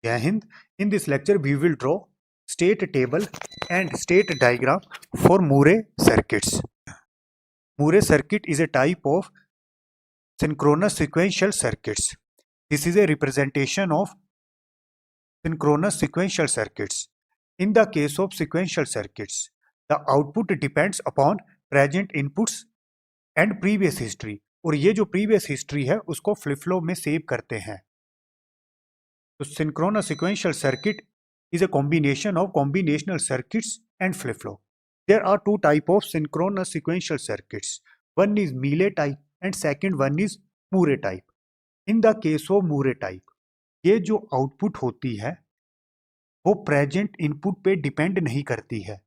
Jai Hind. In this lecture, we will draw state table and state diagram for Murray circuits. Murray circuit is a type of synchronous sequential circuits. This is a representation of synchronous sequential circuits. In the case of sequential circuits, the output depends upon present inputs and previous history. और ये जो previous history है उसको flip flop में save करते हैं. तो synchronous sequential circuit is a combination of combinational circuits and flip flop. There are two types of synchronous sequential circuits. One is Mealy type and second one is Murray type. In the case of Murray type, ये जो output होती है वो present input पे depend नहीं करती है.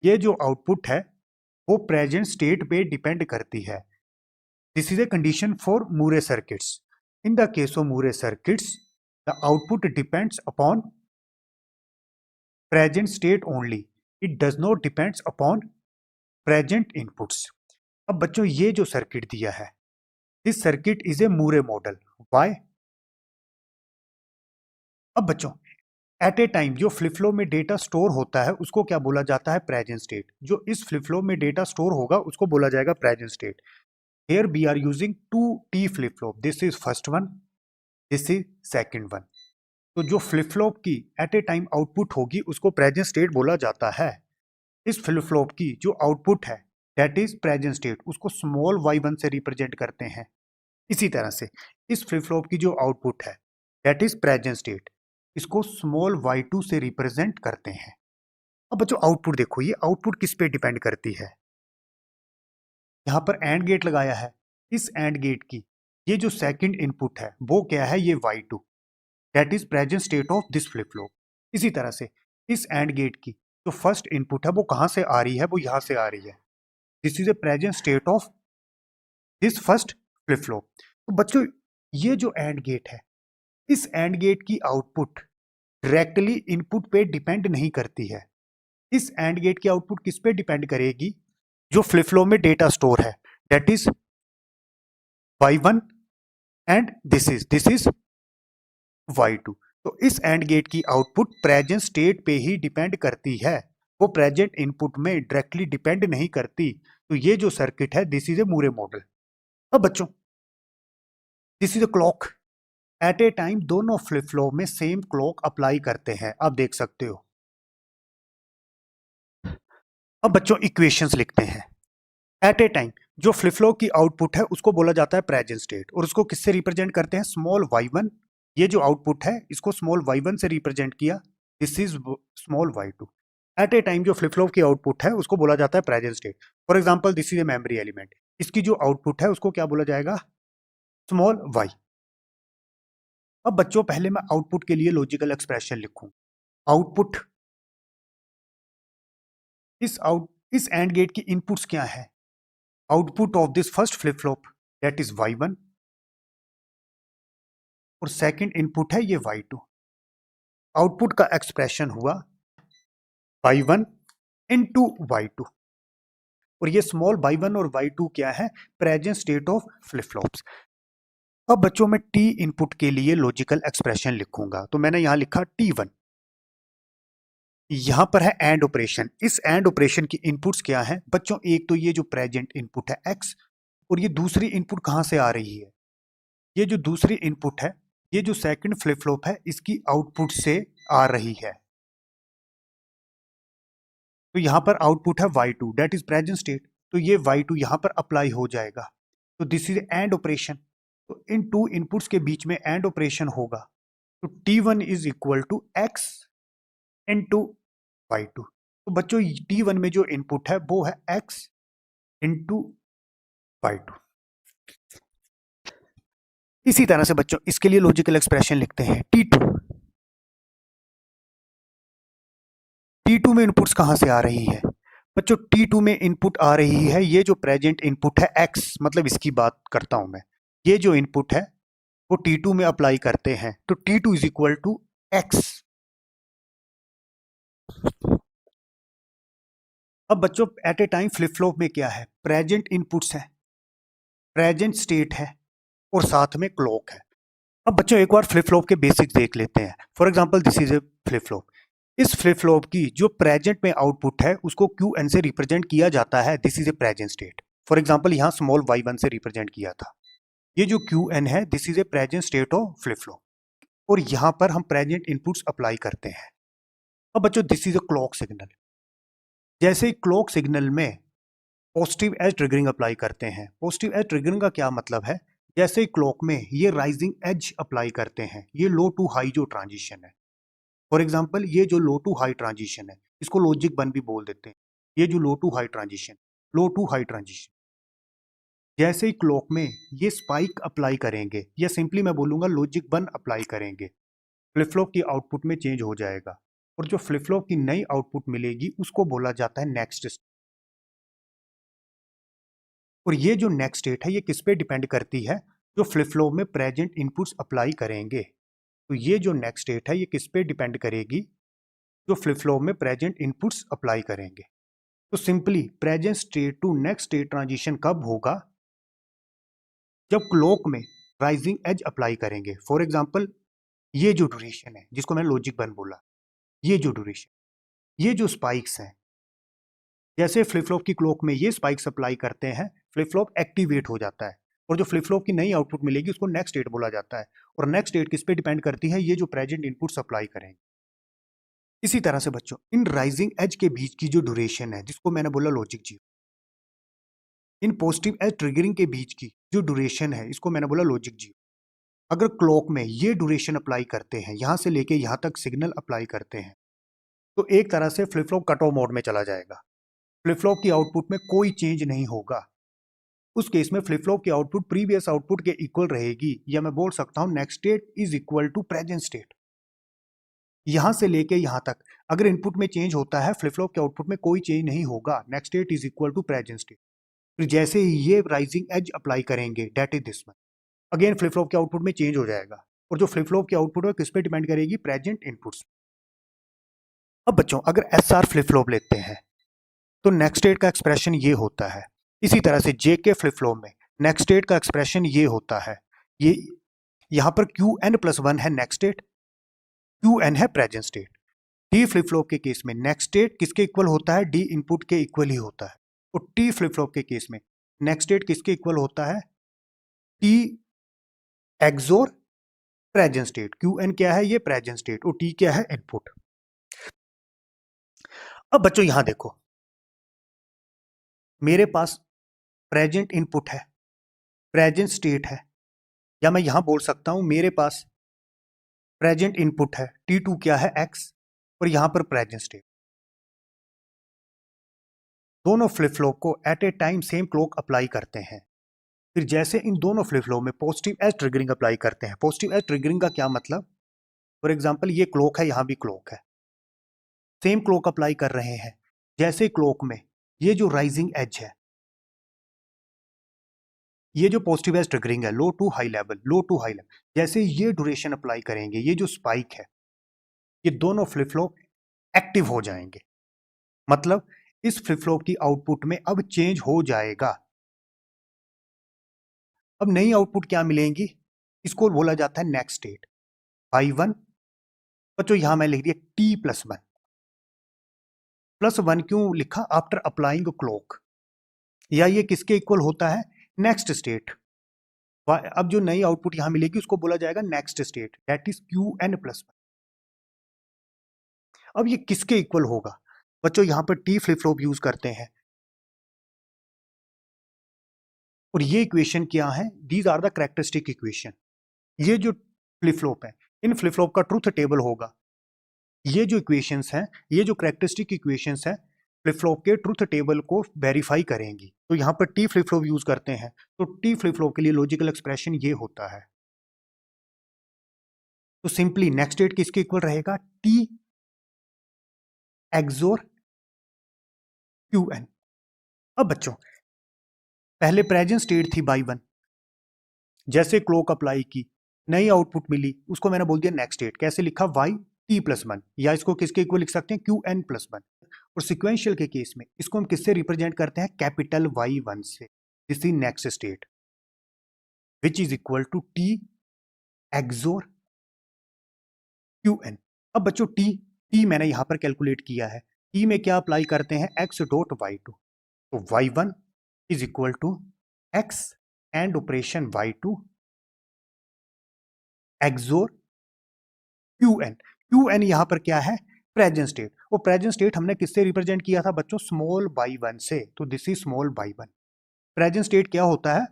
ये जो आउटपुट है वो प्रेजेंट स्टेट पे डिपेंड करती है. This is a condition for Murray circuits. In the case of Murray circuits, the output depends upon present state only. It does not depends upon present inputs. अब बच्चों ये जो circuit दिया है, this circuit is a Murray model. Why? अब बच्चों at a time जो flip flop में डेटा स्टोर होता है उसको क्या बोला जाता है? Present state. जो इस फ्लिप फ्लॉप में डेटा स्टोर होगा उसको बोला जाएगा present state. Here we are using 2T flip flop. This is first one, this is second one. तो जो फ्लिप फ्लॉप की एट ए टाइम आउटपुट होगी उसको प्रेजेंट स्टेट बोला जाता है. इस फ्लिप फ्लॉप की जो आउटपुट है दैट इज प्रेजेंट स्टेट, उसको स्मॉल y1 से रिप्रेजेंट करते हैं. इसी तरह से इस फ्लिप फ्लॉप की जो आउटपुट है दैट इज प्रेजेंट स्टेट, इसको स्मॉल y2 से रिप्रेजेंट करते हैं. अब बच्चों आउटपुट देखो, ये आउटपुट किस पे डिपेंड करती है. यहाँ पर एंड गेट लगाया है. इस एंड गेट की ये जो सेकंड इनपुट है वो क्या है? ये y2, that is present state of this flip flop. इसी तरह से इस एंड गेट की जो फर्स्ट इनपुट है वो कहाँ से आ रही है? वो यहाँ से आ रही है. This is A present state of this first flip flop. तो बच्चों ये जो एंड गेट है, इस एंड गेट की आउटपुट डायरेक्टली इनपुट पे डिपेंड नहीं करती है. इस एंड गेट की आउटपुट किस पे डिपेंड करेगी? जो फ्लिप फ्लॉप में डेटा स्टोर है that is y1 and this is y2. तो इस एंड गेट की आउटपुट प्रेजेंट स्टेट पे ही डिपेंड करती है, वो प्रेजेंट इनपुट में डायरेक्टली डिपेंड नहीं करती. तो ये जो सर्किट है this is a Murray model. अब बच्चों this is a clock. At a time दोनों फ्लिप फ्लॉप में सेम क्लॉक अप्लाई करते हैं, आप देख सकते हो. अब बच्चों इक्वेशंस लिखते हैं. एट ए टाइम जो फ्लिप फ्लॉप की आउटपुट है उसको बोला जाता है प्रेजेंट स्टेट, और उसको किससे रिप्रेजेंट करते हैं? Small y1. ये जो आउटपुट है इसको स्मॉल y1 से रिप्रेजेंट किया, this is small y2. At a time जो फ्लिप फ्लॉप की आउटपुट है उसको बोला जाता है present state. For example this is a memory element, इसकी जो आउटपुट है उसको क्या बोला जाएगा? Small y. अब बच्चों पहले मैं आउटपुट के लिए लॉजिकल एक्सप्रेशन लिखूं. आउटपुट इस एंड गेट की इनपुट्स क्या है? Output of this first flip flop that is y1 और सेकंड इनपुट है ये y2. आउटपुट का एक्सप्रेशन हुआ y1 इनटू y2, और ये स्मॉल y1 और y2 क्या है? Present state of flip flops. अब बच्चों मैं t इनपुट के लिए लॉजिकल एक्सप्रेशन लिखूंगा. तो मैंने यहां लिखा t1. यहां पर है एंड ऑपरेशन. इस एंड ऑपरेशन की इनपुट्स क्या है बच्चों? एक तो ये जो प्रेजेंट इनपुट है x, और ये दूसरी इनपुट कहां से आ रही है? ये जो दूसरी इनपुट है, ये जो सेकंड फ्लिप फ्लॉप है इसकी आउटपुट से आ रही है. तो यहां पर आउटपुट है y2 that is present state, तो ये y2 यहां पर अप्लाई हो जाएगा. तो दिस इज एंड ऑपरेशन. तो इन टू इनपुट्स के बीच में एंड ऑपरेशन होगा. तो t1 is equal to x into y2. तो बच्चों t1 में जो इनपुट है वो है x इनटू y2. इसी तरह से बच्चों इसके लिए लॉजिकल एक्सप्रेशन लिखते हैं t2 में इनपुट्स कहां से आ रही है? बच्चों t2 में इनपुट आ रही है ये जो प्रेजेंट इनपुट है x, मतलब इसकी बात करता हूं मैं. ये जो इनपुट है वो t2 में अप्लाई करते हैं. तो t2 is equal to x. अब बच्चों at a time flip flop में क्या है? प्रेजेंट इनपुट्स है, प्रेजेंट स्टेट है और साथ में क्लॉक है. अब बच्चों एक बार फ्लिप फ्लॉप के बेसिक्स देख लेते हैं। For example this is a flip flop. इस फ्लिप फ्लॉप की जो प्रेजेंट में आउटपुट है उसको क्यू एन से रिप्रेजेंट किया जाता है। This is A present state. For example यहाँ स्मॉल y1 से रिप्रेजेंट किया था। ये जो क्यू एन है this is A present state of flip flop, और यहाँ पर हम प्रेजेंट इनपुट्स अप्लाई करते हैं। अब बच्चों this is a clock signal. जैसे क्लॉक सिग्नल में पॉजिटिव एज ट्रिगरिंग अप्लाई करते हैं। पॉजिटिव एज ट्रिगरिंग का क्या मतलब है? जैसे क्लॉक में ये राइजिंग एज अप्लाई करते हैं, ये लो टू हाई जो ट्रांजिशन है। फॉर एग्जाम्पल ये जो लो टू हाई ट्रांजिशन है इसको लॉजिक 1 भी बोल देते हैं। ये जो लो टू हाई ट्रांजिशन, जैसे ही क्लॉक में ये स्पाइक अप्लाई करेंगे या सिंपली मैं बोलूंगा लॉजिक 1 अप्लाई करेंगे, फ्लिप फ्लॉप की आउटपुट में चेंज हो जाएगा, और जो फ्लिप फ्लॉप की नई आउटपुट मिलेगी उसको बोला जाता है नेक्स्ट। और ये जो नेक्स्ट स्टेट है ये किस पे डिपेंड करती है? जो फ्लिप फ्लॉप में प्रेजेंट इनपुट्स अप्लाई करेंगे। तो ये जो नेक्स्ट स्टेट है ये किस पे डिपेंड करेगी? जो फ्लिप फ्लॉप में प्रेजेंट इनपुट्स अप्लाई करेंगे। तो simply present state to next state transition कब होगा? जब क्लॉक में राइजिंग एज अप्लाई करेंगे। फॉर एग्जाम्पल ये जो ड्यूरेशन है जिसको मैंने लॉजिक 1 बोला, ये जो ड्यूरेशन, ये जो स्पाइक्स हैं, जैसे फ्लिप फ्लॉप की क्लॉक में ये स्पाइक्स अप्लाई करते हैं, फ्लिप फ्लॉप एक्टिवेट हो जाता है, और जो फ्लिप फ्लॉप की नई आउटपुट मिलेगी उसको नेक्स्ट स्टेट बोला जाता है। और नेक्स्ट स्टेट किस पे डिपेंड करती है? ये जो प्रेजेंट इनपुट सप्लाई करेंगे। इसी तरह से बच्चों इन राइजिंग एज के बीच की जो ड्यूरेशन है जिसको मैंने बोला logic 0, in positive edge triggering के बीच की जो ड्यूरेशन है इसको मैंने बोला लॉजिक 0। अगर क्लॉक में ये ड्यूरेशन अप्लाई करते हैं, यहां से लेके यहां तक सिग्नल अप्लाई करते हैं, तो एक तरह से flip flop cut off mode में चला जाएगा। फ्लिप फ्लॉप की आउटपुट में कोई चेंज नहीं होगा। उस केस में फ्लिप फ्लॉप की आउटपुट प्रीवियस आउटपुट के इक्वल रहेगी, या मैं बोल सकता हूं next state is equal to present state. यहां से लेके यहां तक अगर इनपुट में चेंज होता है, फ्लिप फ्लॉप के आउटपुट में कोई चेंज नहीं होगा। Next state is equal to present state. फिर जैसे ही ये राइजिंग एज अप्लाई करेंगे, that is this one, again flip flop के आउटपुट में चेंज हो जाएगा, और जो फ्लिप फ्लॉप की आउटपुट है किस पे डिपेंड करेगी? Present inputs. अब बच्चों अगर एस आर फ्लिप फ्लॉप लेते हैं तो नेक्स्ट स्टेट का एक्सप्रेशन ये होता है। इसी तरह से जे के फ्लिप फ्लॉप में नेक्स्ट स्टेट का एक्सप्रेशन ये होता है। ये यहाँ पर क्यू एन प्लस 1 है नेक्स्ट स्टेट, क्यू एन है present state. T flip flop के केस में नेक्स्ट स्टेट किसके इक्वल होता है? डी इनपुट के इक्वल ही होता है। और टी फ्लिप फ्लॉप के केस में नेक्स्ट स्टेट किसके इक्वल होता है? T XOR present state. Q N क्या है? ये प्रेजेंट स्टेट, और टी क्या है? इनपुट। अब बच्चों यहां देखो, मेरे पास प्रेजेंट इनपुट है, प्रेजेंट स्टेट है, या मैं यहां बोल सकता हूं मेरे पास प्रेजेंट इनपुट है, T2 क्या है? X, और यहां पर प्रेजेंट स्टेट। दोनों फ्लिप फ्लॉप को at a time same clock apply करते हैं। फिर जैसे इन दोनों फ्लिप फ्लॉप में पॉजिटिव एज ट्रिगरिंग अप्लाई करते हैं। पॉजिटिव एज ट्रिगरिंग का क्या मतलब? फॉर एग्जांपल ये क्लॉक है, यहां भी क्लॉक है, सेम क्लॉक अप्लाई कर रहे हैं। जैसे क्लॉक में ये जो राइजिंग एज है, ये जो पॉजिटिव एज ट्रिगरिंग है, low to high level, low to high level, जैसे ये ड्यूरेशन अप्लाई करेंगे, ये जो स्पाइक है, ये दोनों फ्लिप फ्लॉप एक्टिव हो जाएंगे। मतलब इस फ्लिप फ्लॉप की आउटपुट में अब चेंज हो जाएगा। अब नई आउटपुट क्या मिलेंगी? इसको बोला जाता है नेक्स्ट स्टेट। y1, बच्चों यहां मैं लिख दिया t प्लस 1। प्लस 1 क्यों लिखा? आफ्टर अप्लाइंग क्लॉक, या ये किसके इक्वल होता है? Next state. अब जो नई आउटपुट यहां मिलेगी उसको बोला जाएगा next state, that is Q N plus 1। अब ये किसके इक्वल होगा? बच्चों यहां पर टी फ्लिप फ्लॉप यूज करते हैं, और ये इक्वेशन क्या है? These are the characteristic equation. ये जो फ्लिप फ्लॉप है, इन फ्लिप फ्लॉप का ट्रूथ टेबल होगा। ये जो इक्वेशंस हैं, ये जो कैरेक्टरिस्टिक इक्वेशंस हैं, फ्लिप फ्लॉप के ट्रूथ टेबल को वेरीफाई करेंगी। तो यहाँ पर टी फ्लिप फ्लॉप यूज करते हैं, तो टी फ्लिप फ्लॉप के लिए लॉजिकल एक्सप्रेशन ये होता है। तो सिंपली नेक्स्ट स्टेट किसके इक्वल रहेगा? T XOR Q N. अब बच्चों पहले प्रेजेंट स्टेट थी y1, जैसे क्लॉक अप्लाई की, नई आउटपुट मिली, उसको मैंने बोल दिया नेक्स्ट स्टेट। कैसे लिखा? y t प्लस 1, या इसको किसके इक्वल लिख सकते हैं? Q N plus 1। और सिक्वेंशियल के केस में इसको हम किससे रिप्रेजेंट करते हैं? कैपिटल Y1 से। This is next state which is equal to T XOR Q N. अब बच्चों टी मैंने यहां पर कैलकुलेट किया है, टी में क्या अप्लाई करते हैं, एक्स डॉट वाई टू, तो Y one is equal to X and operation Y two XOR Q N यहां पर क्या है, प्रेजेंट स्टेट, और प्रेजेंट स्टेट हमने किससे रिप्रेजेंट किया था बच्चों, स्मॉल बाई वन से, तो this is small by one. Present state क्या होता है,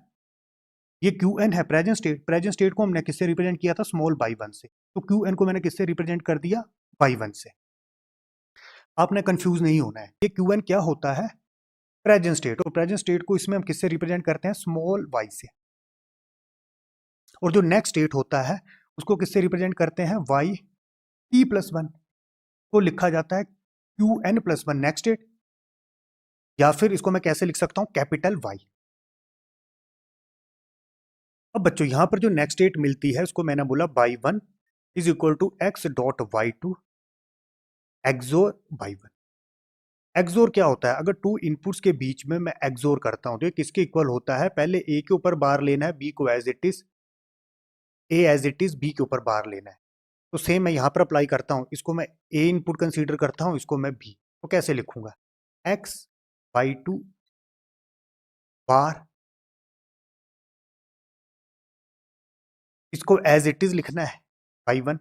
ये क्यू एन है प्रेजेंट स्टेट को हमने किससे रिप्रेजेंट किया था, स्मॉल बाई वन से, तो क्यू एन को मैंने किससे रिप्रेजेंट कर दिया, बाई वन से। आपने कंफ्यूज नहीं होना है, ये क्यू एन क्या होता है, प्रेजेंट स्टेट, और प्रेजेंट स्टेट को इसमें हम किससे रिप्रेजेंट करते हैं, स्मॉल वाई से, और जो नेक्स्ट स्टेट होता है उसको किससे रिप्रेजेंट करते हैं, वाई टी प्लस वन, को लिखा जाता है Q N plus one next state, या फिर इसको मैं कैसे लिख सकता हूं, कैपिटल वाई। अब बच्चों यहां पर जो नेक्स्ट स्टेट मिलती है उसको मैंने बोला Y one is equal to X dot Y two XOR Y one. XOR क्या होता है, अगर टू इनपुट्स के बीच में मैं एक्सोर करता हूं तो ये किसके इक्वल होता है, पहले ए के ऊपर बार लेना है, बी को as it is, A as it is B के ऊपर बार लेना है, तो सेम मैं यहां पर अप्लाई करता हूं, इसको मैं ए इनपुट कंसीडर करता हूं, इसको मैं बी, तो कैसे लिखूंगा, एक्स बाई टू बार, इसको एज इट इज लिखना है बाई वन,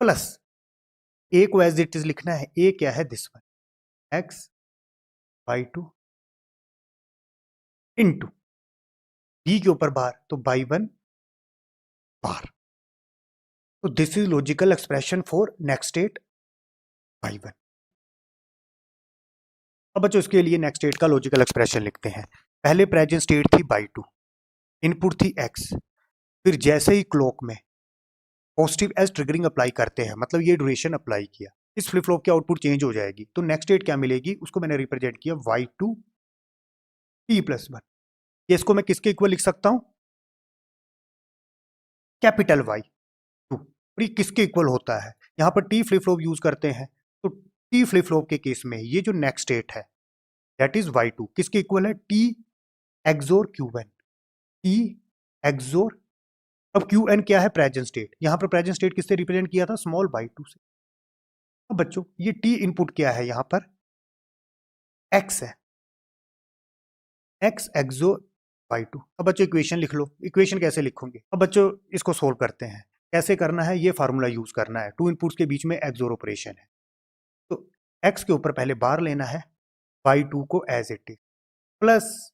प्लस ए को एज इट इज लिखना है, ए क्या है this one, X Y two into B के ऊपर बार, तो बाई वन बार, तो this is logical expression for next state by one. अब बच्चों इसके लिए नेक्स्ट स्टेट का लॉजिकल एक्सप्रेशन लिखते हैं, पहले प्रेजेंट स्टेट थी बाई टू, इनपुट थी एक्स, फिर जैसे ही क्लॉक में पॉजिटिव एज ट्रिगरिंग अप्लाई करते हैं, मतलब ये ड्यूरेशन अप्लाई किया, इस फ्लिप फ्लॉप की आउटपुट चेंज हो जाएगी, तो नेक्स्ट स्टेट क्या मिलेगी, उसको मैंने रिप्रेजेंट किया Y two T plus one, ये इसको मैं किसके इक्वल लिख सकता हूं, कैपिटल वाई टू, और ये किसके इक्वल होता है, यहां पर टी फ्लिप फ्लॉप यूज करते हैं, तो टी फ्लिप फ्लॉप के केस में ये जो नेक्स्ट स्टेट है दैट इज वाई टू, किसके इक्वल है, T XOR Q N, T XOR, अब क्यू एन क्या है, प्रेजेंट स्टेट, यहां पर प्रेजेंट स्टेट किससे रिप्रेजेंट किया था, स्मॉल बाई टू से। अब बच्चों ये टी इनपुट क्या है, यहां पर एक्स है, एक्स एक्सोर बाई टू। अब बच्चों इक्वेशन लिख लो, इक्वेशन कैसे लिखोगे, अब बच्चों इसको सोल्व करते हैं, कैसे करना है, ये फार्मूला यूज करना है, टू इनपुट्स के बीच में एक्सोर ऑपरेशन है, तो एक्स के ऊपर पहले बार लेना है, वाई टू को as it is, plus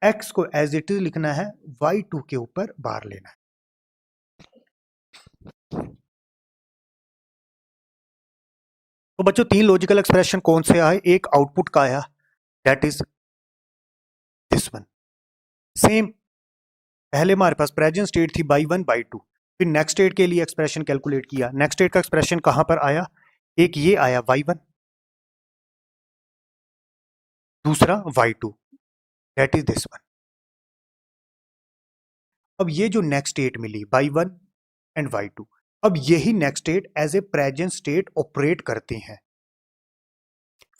X को एज इट इज लिखना है, वाई टू के ऊपर बार लेना है। तो बच्चों तीन लॉजिकल एक्सप्रेशन कौन से आए, एक आउटपुट का आया that is this one, same पहले हमारे पास प्रेजेंट स्टेट थी बाई वन बाई टू, फिर नेक्स्ट स्टेट के लिए एक्सप्रेशन कैलकुलेट किया, नेक्स्ट स्टेट का एक्सप्रेशन कहां पर आया, एक ये आया वाई वन, दूसरा Y two that is this one. अब ये जो नेक्स्ट स्टेट मिली Y one and Y two, अब यही next state as a present state operate करती हैं,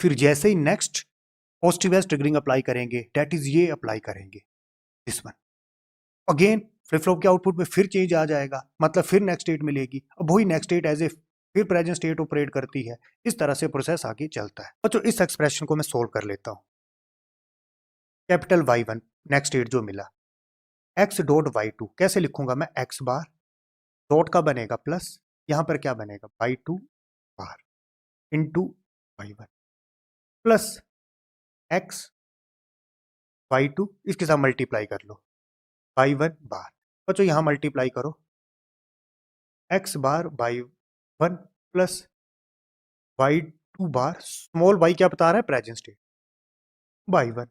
फिर जैसे ही next positive edge triggering apply करेंगे दैट इज ये अप्लाई करेंगे this one, again flip flop के आउटपुट में फिर चेंज आ जाएगा, मतलब फिर नेक्स्ट स्टेट मिलेगी, अब वही नेक्स्ट स्टेट एज ए फिर प्रेजेंट स्टेट ऑपरेट करती है, इस तरह से प्रोसेस आगे चलता है। तो इस एक्सप्रेशन को मैं सोल्व कर लेता हूं, capital Y one next state जो मिला, एक्स डॉट वाई टू कैसे लिखूंगा मैं, एक्स बार डॉट का बनेगा प्लस, यहां पर क्या बनेगा Y two bar into Y one, plus x Y two, इसके साथ मल्टीप्लाई कर लो वाई वन बार, बच्चों यहां मल्टीप्लाई करो, x bar by one plus y two bar, small y क्या बता रहा है, present state, by one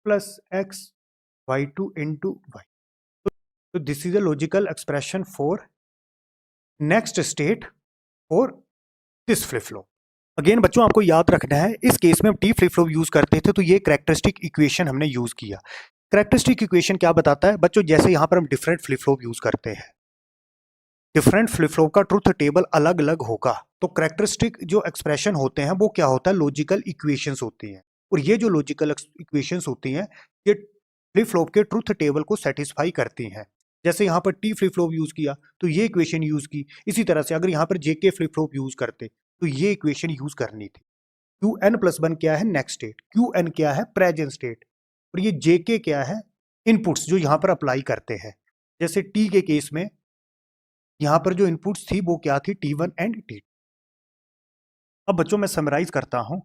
plus x Y two into y, तो this is a logical expression for next state for this flip flop. Again बच्चों आपको याद रखना है, इस केस में हम टी फ्लिप फ्लॉप यूज करते थे, तो ये कैरेक्टरिस्टिक इक्वेशन हमने यूज किया। कैरेक्टरिस्टिक इक्वेशन क्या बताता है बच्चों, जैसे यहां पर हम डिफरेंट फ्लिप फ्लॉप यूज करते हैं, डिफरेंट फ्लिप फ्लॉप का ट्रुथ टेबल अलग अलग होगा, तो कैरेक्टरिस्टिक जो एक्सप्रेशन होते हैं वो क्या होता है, लॉजिकल इक्वेशंस होती हैं, और ये जो लॉजिकल इक्वेशंस होती हैं ये फ्लिप फ्लॉप के ट्रुथ टेबल को सेटिस्फाई करती हैं। जैसे यहाँ पर टी फ्लिप फ्लॉप यूज किया तो ये इक्वेशन यूज की, इसी तरह से अगर यहाँ पर जेके फ्लिप फ्लॉप यूज करते तो ये इक्वेशन यूज करनी थी। क्यू एन प्लस वन क्या है? Next state. क्यू एन क्या है? Present state. और ये जेके क्या है? इनपुट्स जो यहाँ पर अप्लाई करते हैं। जैसे टी के केस में यहाँ पर जो इनपुट्स थी वो क्या थी? T1 and T2। अब बच्चों मैं समराइज करता हूँ।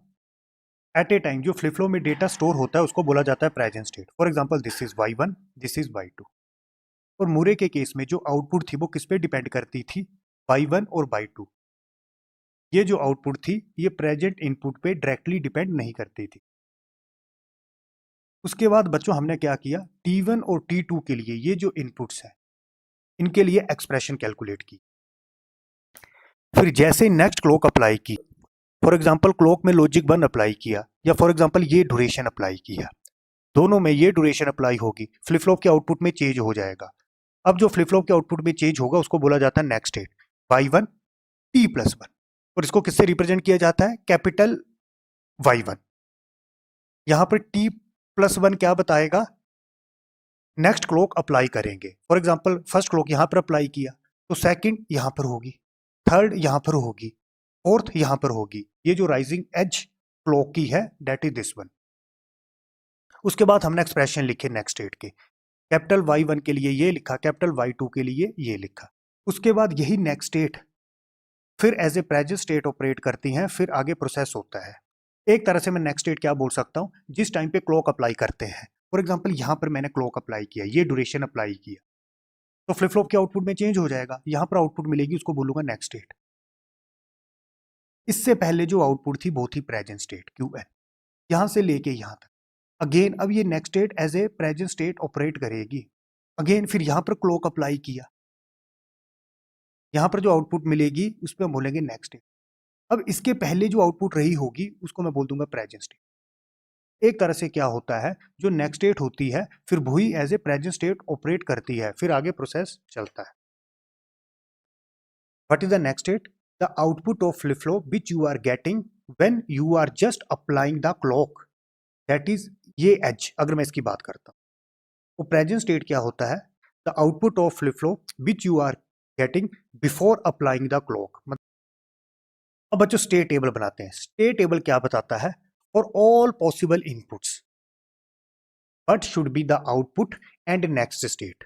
एट ए टाइम जो फ्लिप फ्लॉप में डेटा स्टोर होता है उसको बोला जाता है present state. For example this is y1, this is y2। और मूरे के केस में जो आउटपुट थी वो किस पे डिपेंड करती थी? y1 और y2। ये जो आउटपुट थी ये प्रेजेंट इनपुट पे डायरेक्टली डिपेंड नहीं करती थी। उसके बाद बच्चों हमने क्या किया? T1 और T2 के लिए ये जो इनपुट्स हैं इनके लिए एक्सप्रेशन कैलकुलेट की। फिर जैसे नेक्स्ट क्लॉक अप्लाई की, फॉर एग्जांपल क्लॉक में लॉजिक 1 अप्लाई किया, या फॉर एग्जांपल ये ड्यूरेशन अप्लाई किया, दोनों में ये ड्यूरेशन अप्लाई होगी, फ्लिप फ्लॉप के आउटपुट में चेंज हो जाएगा। अब जो फ्लिप फ्लॉप के आउटपुट में चेंज होगा उसको बोला जाता है नेक्स्ट स्टेट, y1 t+1। और इसको किससे रिप्रेजेंट किया जाता है? Capital y1। यहां पर t+1 क्या बताएगा? नेक्स्ट क्लॉक अप्लाई करेंगे। फॉर एग्जांपल फर्स्ट क्लॉक यहां पर अप्लाई किया तो सेकंड यहां पर होगी, थर्ड यहां पर होगी, फोर्थ यहां पर होगी। ये जो राइजिंग एज क्लॉक की है दैट इज दिस वन। उसके बाद हमने एक्सप्रेशन लिखे नेक्स्ट स्टेट के। कैपिटल y1 के लिए ये लिखा, कैपिटल y2 के लिए ये लिखा। उसके बाद यही नेक्स्ट स्टेट फिर as a present state operate करती हैं, फिर आगे प्रोसेस होता है। एक तरह से मैं नेक्स्ट स्टेट क्या बोल सकता हूँ? जिस टाइम पे क्लॉक अप्लाई करते हैं, फॉर एग्जांपल यहां पर मैंने क्लॉक अप्लाई किया, ये ड्यूरेशन अप्लाई किया, तो फ्लिप फ्लॉप के आउटपुट में चेंज हो जाएगा, यहां पर आउटपुट मिलेगी, उसको बोलूंगा नेक्स्ट स्टेट। इससे पहले जो आउटपुट थी वो थी प्रेजेंट स्टेट QN, यहां से लेके यहां तक। अगेन अब ये next state as a present state operate करेगी। अगेन फिर यहां पर क्लॉक अप्लाई किया, यहां पर जो आउटपुट मिलेगी उस पर हम बोलेंगे नेक्स्ट स्टेट। अब इसके पहले जो आउटपुट रही होगी उसको मैं बोल दूंगा प्रेजेंट स्टेट। एक तरह से क्या होता है, जो नेक्स्ट स्टेट होती है फिर वही as a present state operate करती है, फिर आगे प्रोसेस चलता है। What is the next state? The output of flip flop which you are getting when you are just applying the clock, that is ये एज। अगर मैं इसकी बात करता हूँ तो प्रेजेंट स्टेट क्या होता है? The output of flip flop which you are getting before applying the clock. अब बच्चों स्टेट टेबल बनाते हैं। स्टेट टेबल क्या बताता है? For all possible inputs but should be the output and next state.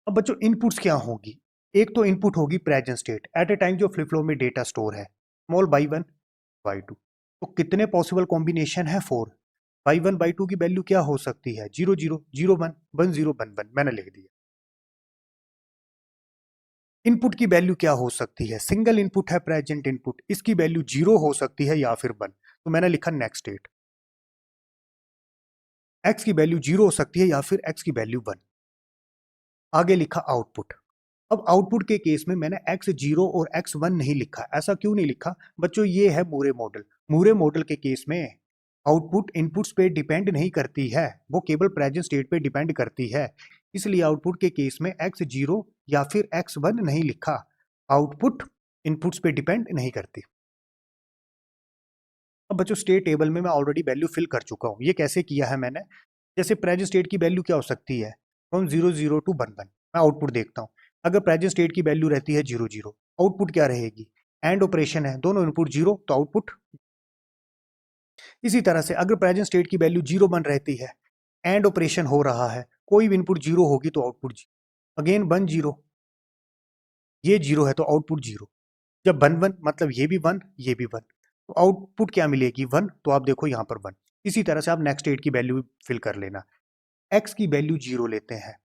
अब बच्चों इनपुट्स क्या होगी? एक तो इनपुट होगी present state at a time जो फ्लिप फ्लॉप में डेटा स्टोर है, स्मॉल y1 y2। तो कितने पॉसिबल कॉम्बिनेशन है? 4। y1 y2 की वैल्यू क्या हो सकती है? 0 0 0 1 1 0 1 1, मैंने लिख दिया। इनपुट की वैल्यू क्या हो सकती है? सिंगल इनपुट है प्रेजेंट इनपुट, इसकी वैल्यू 0 हो सकती है या फिर 1, तो मैंने लिखा नेक्स्ट स्टेट। x की वैल्यू 0 हो सकती है या फिर x की वैल्यू 1, आगे लिखा आउटपुट। अब आउटपुट के केस में मैंने x0 और x1 नहीं लिखा। ऐसा क्यों नहीं लिखा बच्चों? ये है मूरे मॉडल। मूरे मॉडल के केस में आउटपुट इनपुट्स पे डिपेंड नहीं करती है, वो केवल प्रेजेंट स्टेट पे डिपेंड करती है। इसलिए आउटपुट के केस में x0 या फिर x1 नहीं लिखा। आउटपुट इनपुट्स पे डिपेंड नहीं करती। अब बच्चों स्टेट टेबल में मैं ऑलरेडी वैल्यू फिल कर चुका हूँ। ये कैसे किया है मैंने? जैसे प्रेजेंट स्टेट की वैल्यू क्या हो सकती है? From 0 0 to 1 1। मैं आउटपुट देखता हूँ। अगर प्रेजेंट स्टेट की वैल्यू रहती है 0 0, आउटपुट क्या रहेगी? एंड ऑपरेशन है, दोनों इनपुट 0 तो आउटपुट। इसी तरह से अगर प्रेजेंट स्टेट की वैल्यू 0 1 रहती है, एंड ऑपरेशन हो रहा है, कोई भी इनपुट 0 होगी तो आउटपुट 0। अगेन 1 0, ये 0 है तो आउटपुट 0। जब 1 1 मतलब ये भी 1 ये भी 1, तो आउटपुट क्या मिलेगी? 1। तो आप देखो यहाँ पर 1। इसी तरह से आप नेक्स्ट स्टेट की वैल्यू फिल कर लेना। x की वैल्यू 0 लेते हैं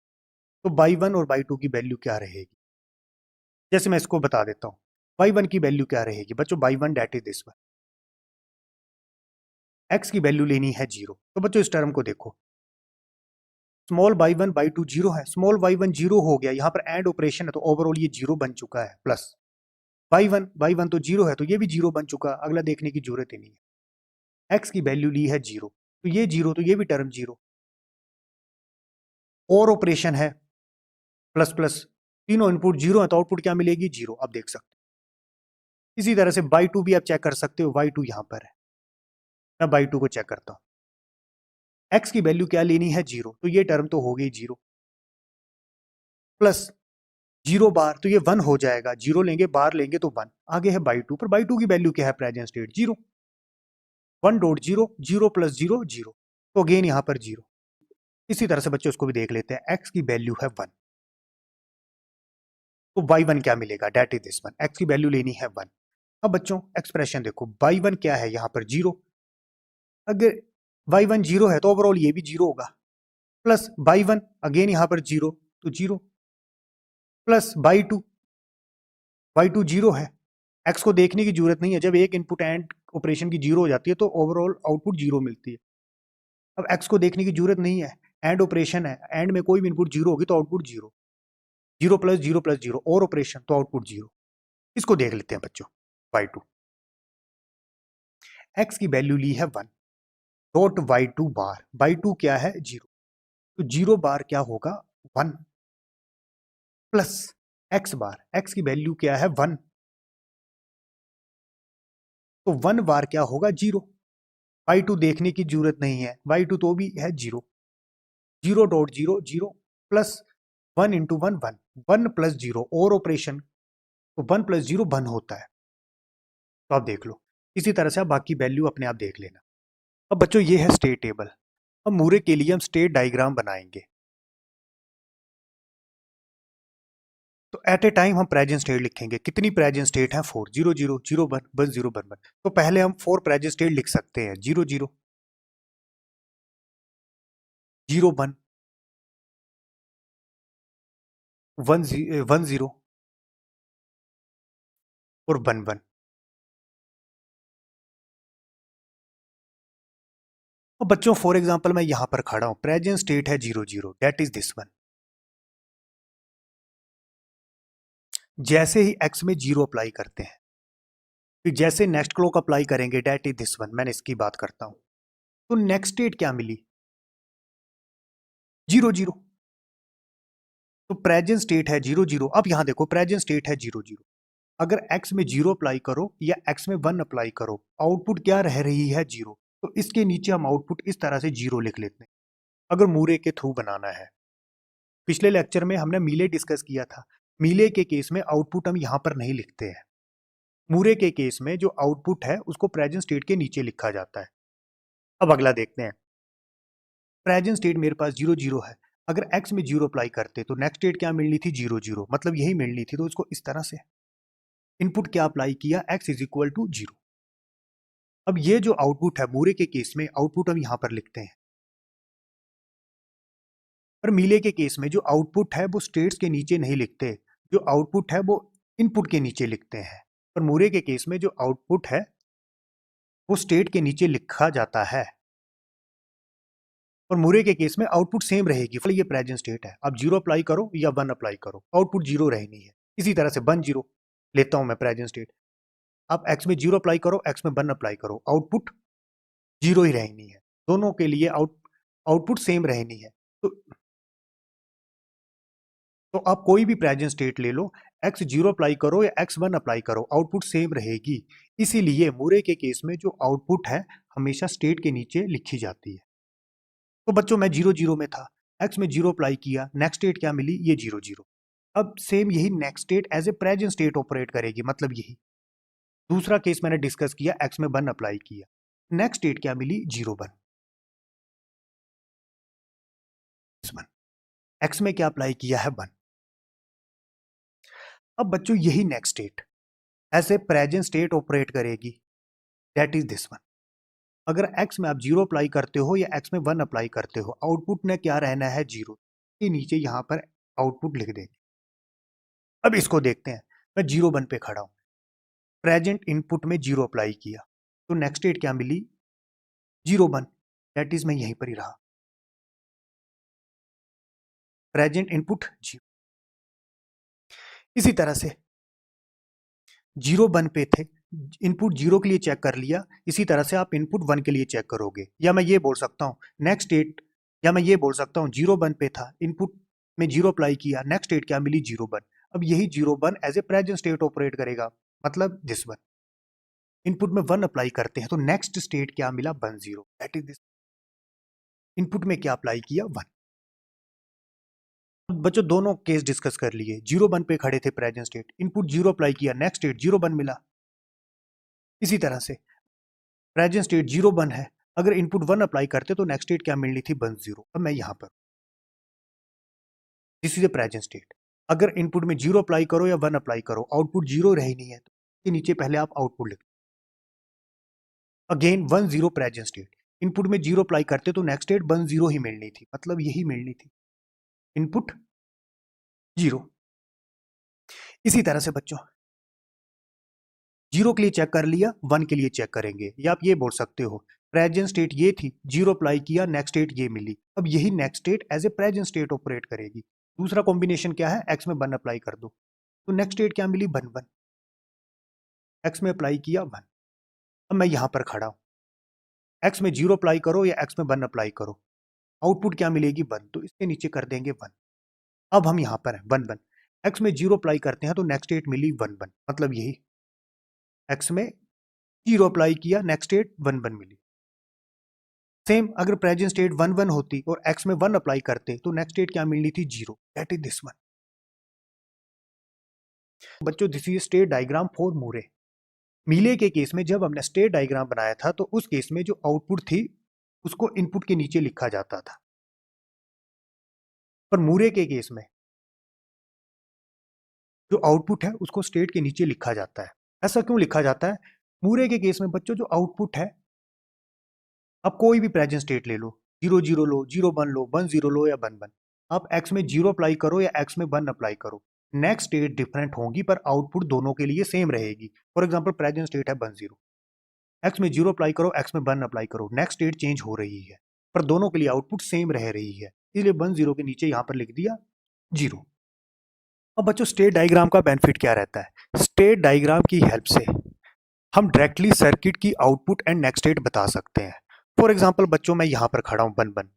तो y1 और y2 की वैल्यू क्या रहेगी? जैसे मैं इसको बता देता हूँ। y1 की वैल्यू क्या रहेगी बच्चों? y1 that is this one. x की वैल्यू लेनी है 0, तो बच्चों इस टर्म को देखो। स्मॉल y1 y2 0 है, स्मॉल y1 0 हो गया, यहाँ पर एंड ऑपरेशन है तो ओवरऑल ये 0 बन चुका है, प्लस y1 तो 0 है तो ये भी 0 बन चुका, अगला देखने की जरूरत ही नहीं है। x की वैल्यू ली है 0 तो ये 0 तो ये भी टर्म 0, और ऑपरेशन है प्लस प्लस, तीनों इनपुट 0 है तो आउटपुट क्या मिलेगी? 0। आप देख सकते हो। इसी तरह से y2 भी आप चेक कर सकते हो, y2 यहाँ पर है। मैं y2 को चेक करता हूँ। एक्स की वैल्यू क्या लेनी है 0, तो ये टर्म तो हो गई 0 प्लस 0 बार, तो ये 1 हो जाएगा, 0 लेंगे बार लेंगे तो 1, आगे है बाई 2, पर बाई 2 की वैल्यू क्या है प्रेजेंट स्टेट 0, 1.0, 0 प्लस 0 0, तो अगेन यहाँ पर 0। इसी तरह से बच्चों इसको भी देख लेते हैं, x की वैल्यू है 1, तो y1 क्या मिलेगा, that is this one, x की वैल्यू लेनी है 1। अब बच्चों एक्सप्रेशन देखो, y1 क्या है यहाँ पर 0, अगर y1 0 है तो ओवरऑल ये भी 0 होगा, प्लस y1 अगेन यहाँ पर 0 तो 0, प्लस y2, y2 0 है, x को देखने की जरूरत नहीं है, जब एक इनपुट एंड ऑपरेशन की 0 हो जाती है तो ओवरऑल आउटपुट 0 मिलती है। अब x को देखने की जरूरत नहीं है, एंड ऑपरेशन है, एंड में कोई भी इनपुट 0 होगी तो आउटपुट 0, 0 प्लस 0 प्लस 0 और ऑपरेशन तो आउटपुट 0। इसको देख लेते हैं बच्चों, y2, x की वैल्यू ली है 1, डॉट y2 बार, y2 क्या है 0, तो 0 बार क्या होगा 1, प्लस x बार, x की वैल्यू क्या है 1, तो 1 बार क्या होगा 0, y2 देखने की जरूरत नहीं है, y2 तो भी है 0, 0.0 0 प्लस 1 इंटू 1 1, 1 प्लस 0 और ऑपरेशन, तो 1 प्लस 0 1 होता है, तो आप देख लो। इसी तरह से आप बाकी वैल्यू अपने आप देख लेना। अब बच्चों ये है स्टेट टेबल, अब मूरे के लिए हम स्टेट डायग्राम बनाएंगे। तो एट ए टाइम हम प्रेजेंट स्टेट लिखेंगे, कितनी प्रेजेंट स्टेट है 4, 0 0 0 1 1 0 1 1, तो पहले हम 4 प्रेजेंट स्टेट लिख सकते हैं, 0 0 0 1 1 0 और 1 1। अब बच्चों फॉर एग्जांपल मैं यहां पर खड़ा हूं, प्रेजेंट स्टेट है 0 0, दैट इज दिस वन। जैसे ही x में 0 अप्लाई करते हैं, फिर जैसे नेक्स्ट क्लॉक अप्लाई करेंगे, दैट इज दिस वन, मैंने इसकी बात करता हूं, तो नेक्स्ट स्टेट क्या मिली 0 0, तो प्रेजेंट स्टेट है 0 0। अब यहां देखो प्रेजेंट स्टेट है 0 0, अगर x में 0 अप्लाई करो या x में 1 अप्लाई करो, आउटपुट क्या रह रही है 0, तो इसके नीचे हम आउटपुट इस तरह से 0 लिख लेते हैं, अगर मूरे के थ्रू बनाना है। पिछले लेक्चर में हमने मीले डिस्कस किया था, मीले के केस में आउटपुट हम यहां पर नहीं लिखते हैं, मूरे के केस में जो आउटपुट है उसको प्रेजेंट स्टेट के नीचे लिखा जाता है। अब अगला देखते हैं, प्रेजेंट स्टेट मेरे पास 0 0 है, अगर x में 0 अप्लाई करते तो नेक्स्ट स्टेट क्या मिलनी थी 0 0, मतलब यही मिलनी थी, तो इसको इस तरह से इनपुट क्या अप्लाई किया, x इज इक्वल टू 0। अब ये जो आउटपुट है मूरे के केस में, आउटपुट हम यहां पर लिखते हैं, पर मीले के केस में जो आउटपुट है वो स्टेट्स के नीचे नहीं लिखते, जो आउटपुट है वो इनपुट के नीचे लिखते हैं, पर मूरे के केस में जो आउटपुट है वो स्टेट के नीचे लिखा जाता है, और मूरे के केस में आउटपुट सेम रहेगी। ये प्रेजेंट स्टेट है, अब 0 अप्लाई करो या 1 अप्लाई करो, आउटपुट 0 रहनी है। इसी तरह से 1 0 लेता हूं मैं प्रेजेंट स्टेट, आप x में 0 अप्लाई करो, x में 1 अप्लाई करो, आउटपुट 0 ही रहनी है, दोनों के लिए आउटपुट सेम रहनी है। तो आप कोई भी प्रेजेंट स्टेट ले लो, x 0 अप्लाई करो या x 1 अप्लाई करो, आउटपुट सेम रहेगी। इसीलिए मूरे के केस में जो आउटपुट है हमेशा स्टेट के नीचे लिखी जाती है। तो बच्चों मैं 0 0 में था, x में 0 अप्लाई किया, नेक्स्ट स्टेट क्या मिली, ये 0 0। अब सेम यही next state as a present state operate करेगी, मतलब यही दूसरा केस मैंने डिस्कस किया, x में 1 अप्लाई किया, नेक्स्ट स्टेट क्या मिली 0 1, x में क्या अप्लाई किया है 1। अब बच्चों यही next state as a present state operate करेगी, दैट इज दिस वन। अगर x में आप 0 अप्लाई करते हो या x में 1 अप्लाई करते हो, आउटपुट ने क्या रहना है 0, के नीचे यहां पर आउटपुट लिख देंगे। अब इसको देखते हैं, मैं 0 1 पे खड़ा हूं, प्रेजेंट इनपुट में 0 अप्लाई किया, तो नेक्स्ट स्टेट क्या मिली 0 1, दैट इज मैं यहीं पर ही रहा, प्रेजेंट इनपुट 0। इसी तरह से 0 1 पे थे, इनपुट 0 के लिए चेक कर लिया, इसी तरह से आप इनपुट 1 के लिए चेक करोगे, या मैं ये बोल सकता हूँ नेक्स्ट स्टेट, या मैं ये बोल सकता हूँ 0 1 पे था, इनपुट में 0 अप्लाई किया, नेक्स्ट स्टेट क्या मिली 0 1। अब यही 0 1 as a present state operate करेगा, मतलब दिस वन। इनपुट में 1 अप्लाई करते हैं तो नेक्स्ट स्टेट क्या मिला 1 0, दैट इज दिस। इनपुट में क्या अप्लाई किया 1। बच्चों दोनों केस डिस्कस कर लिए, 0 1 पे खड़े थे प्रेजेंट स्टेट, इनपुट 0 अप्लाई किया, नेक्स्ट स्टेट 0 1 मिला। इसी तरह से प्रेजेंट स्टेट 0 1 है, अगर इनपुट 1 अप्लाई करते तो नेक्स्ट स्टेट क्या मिलनी थी 1 0। अब मैं यहां पर this is A present state, अगर इनपुट में 0 अप्लाई करो या 1 अप्लाई करो आउटपुट 0 रही नहीं है तो इसके नीचे पहले आप आउटपुट लिख, अगेन 1 0 प्रेजेंट स्टेट, इनपुट में 0 अप्लाई करते तो नेक्स्ट स्टेट 1 0 ही मिलनी थी, मतलब यही मिलनी थी, इनपुट 0। इसी तरह से बच्चों 0 के लिए चेक कर लिया, 1 के लिए चेक करेंगे, या आप ये बोल सकते हो प्रेजेंट स्टेट ये थी, 0 अप्लाई किया, नेक्स्ट स्टेट ये मिली, अब यही next state as a present state operate करेगी। दूसरा कॉम्बिनेशन क्या है, x में 1 अप्लाई कर दो, तो नेक्स्ट स्टेट क्या मिली 1 1, x में अप्लाई किया 1। अब मैं यहां पर खड़ा हूं, x में 0 अप्लाई करो या x में 1 अप्लाई करो, आउटपुट क्या मिलेगी 1, तो इसके नीचे कर देंगे 1। अब हम यहां पर हैं 1 1, x में 0 अप्लाई करते हैं तो नेक्स्ट स्टेट मिली 1 1, मतलब यही x में 0 अप्लाई किया, नेक्स्ट स्टेट 1 1 मिली। सेम अगर प्रेजेंट स्टेट 1 1 होती और x में 1 अप्लाई करते तो नेक्स्ट स्टेट क्या मिलनी थी 0, दैट इज दिस वन। बच्चों this is state diagram for Moore. Mealy के केस में जब हमने स्टेट डायग्राम बनाया था तो उस केस में जो आउटपुट थी उसको इनपुट के नीचे लिखा जाता था, पर मूरे के केस में जो आउटपुट है उसको स्टेट के नीचे लिखा जाता है। ऐसा क्यों लिखा जाता है? मूरे के केस में बच्चों जो आउटपुट है, आप कोई भी प्रेजेंट स्टेट ले लो, 0 0 लो, 0 1 लो, 1 0 लो या 1 1, आप x में 0 अप्लाई करो या x में 1 अप्लाई करो, नेक्स्ट स्टेट डिफरेंट होगी पर आउटपुट दोनों के लिए सेम रहेगी। फॉर एग्जांपल प्रेजेंट स्टेट है 1 0, x में 0 अप्लाई करो, x में 1 अप्लाई करो, नेक्स्ट स्टेट चेंज हो रही है पर दोनों के लिए आउटपुट सेम रह रही है, इसलिए 1 0 के नीचे यहां पर लिख दिया 0। अब बच्चों स्टेट डायग्राम का बेनिफिट क्या रहता है? स्टेट डायग्राम की हेल्प से हम डायरेक्टली सर्किट की आउटपुट एंड नेक्स्ट स्टेट बता सकते हैं। फॉर एग्जांपल बच्चों मैं यहां पर खड़ा हूं 1 1,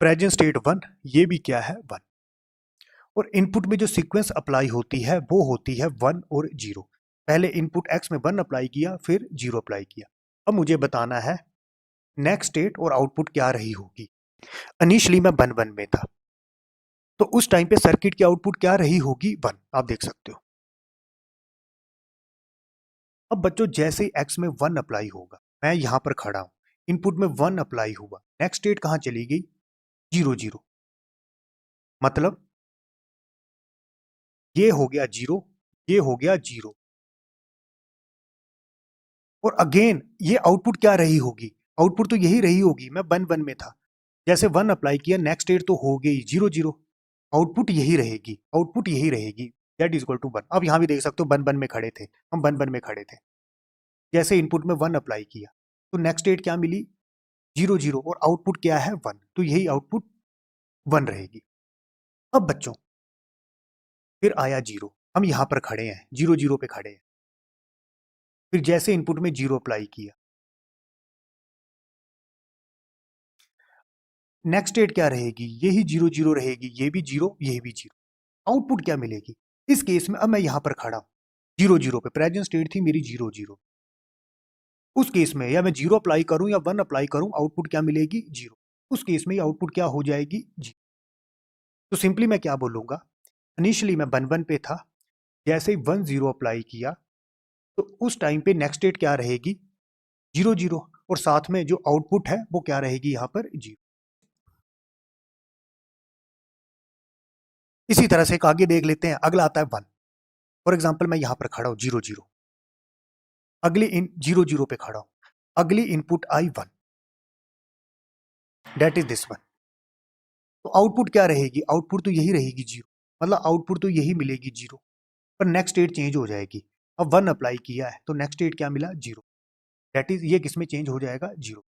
प्रेजेंट स्टेट 1, ये भी क्या है 1, और इनपुट में जो सीक्वेंस अप्लाई होती है वो होती है 1 और 0। पहले इनपुट x में 1 अप्लाई किया, फिर 0 अप्लाई किया। अब मुझे बताना है नेक्स्ट स्टेट और आउटपुट क्या रही होगी। इनिशियली मैं 1 1 में था, तो उस टाइम पे सर्किट की आउटपुट क्या रही होगी 1, आप देख सकते हो। अब बच्चों जैसे x में 1 अप्लाई होगा, मैं यहां पर खड़ा हूं, इनपुट में 1 अप्लाई हुआ, नेक्स्ट स्टेट कहां चली गई 0 0, मतलब ये हो गया 0, ये हो गया 0, और अगेन ये आउटपुट क्या रही होगी, आउटपुट तो यही रही होगी, मैं 1 1 में था, जैसे 1 अप्लाई किया नेक्स्ट स्टेट तो हो गई 0 0, आउटपुट यही रहेगी, आउटपुट यही रहेगी, दैट इज इक्वल टू 1। अब यहां भी देख सकते हो 1 1 में खड़े थे, हम 1 1 में खड़े थे, जैसे इनपुट में 1 अप्लाई किया तो नेक्स्ट स्टेट क्या मिली 0 0, और आउटपुट क्या है 1, तो यही आउटपुट 1 रहेगी। अब बच्चों फिर आया 0, हम यहां पर खड़े हैं 0 0 पे खड़े हैं, फिर जैसे इनपुट में 0 अप्लाई किया, नेक्स्ट स्टेट क्या रहेगी, यही 0 0 रहेगी, ये भी 0, ये भी 0, आउटपुट क्या मिलेगी। इस केस में अब मैं यहां पर खड़ा हूं 0 0 पे, प्रेजेंट स्टेट थी मेरी 0 0, उस केस में या मैं 0 अप्लाई करूं या 1 अप्लाई करूं आउटपुट क्या मिलेगी 0, उस केस में आउटपुट क्या हो जाएगी 0। तो सिंपली मैं क्या बोलूंगा, इनिशियली मैं 1 1 पे था, जैसे ही 1 0 अप्लाई किया तो उस टाइम पे नेक्स्ट स्टेट क्या रहेगी 0 0, और साथ में जो आउटपुट है वो क्या रहेगी यहां पर 0। इसी तरह से एक आगे देख लेते हैं, अगला आता है 1। फॉर एग्जाम्पल मैं यहां पर खड़ा हूं 0 0, अगली इन 0 0 पे खड़ा हूं, अगली input I 1, that is this one, तो आउटपुट क्या रहेगी, आउटपुट तो यही रहेगी 0, मतलब आउटपुट तो यही मिलेगी 0, पर नेक्स्ट स्टेट चेंज हो जाएगी। अब 1 अप्लाई किया है तो नेक्स्ट स्टेट क्या मिला 0, दैट इज ये किस में चेंज हो जाएगा 0।